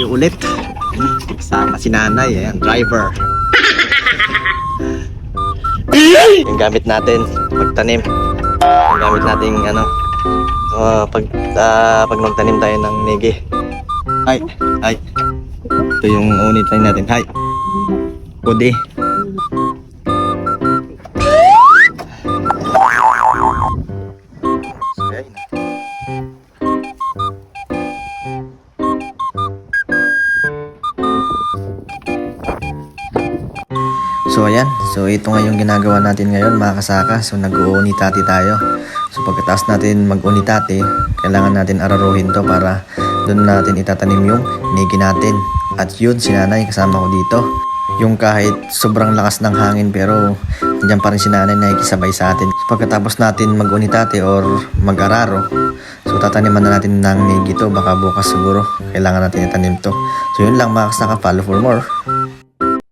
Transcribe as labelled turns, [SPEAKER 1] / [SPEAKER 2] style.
[SPEAKER 1] ulit. Kasama si nanay, ayan, driver. Yung gamit natin pagtanim. Yung gamit natin pag magtanim tayo ng nigi. Ay. Ito yung unit line natin. Hi. Kudi. So ayan, so ito nga yung ginagawa natin ngayon mga kasaka. So nag-uunitati tayo. So pagkatapos natin mag-unitati, kailangan natin araruhin to para doon natin itatanim yung nigi natin. At yun, si nanay kasama ko dito. Yung kahit sobrang lakas ng hangin pero nandiyan pa rin si nanay na nakikisabay sa atin. So pagkatapos natin mag-unitate or mag-araro, so tataniman na natin ng nigi to. Baka bukas siguro kailangan natin itanim to. So yun lang mga kasaka, follow for more.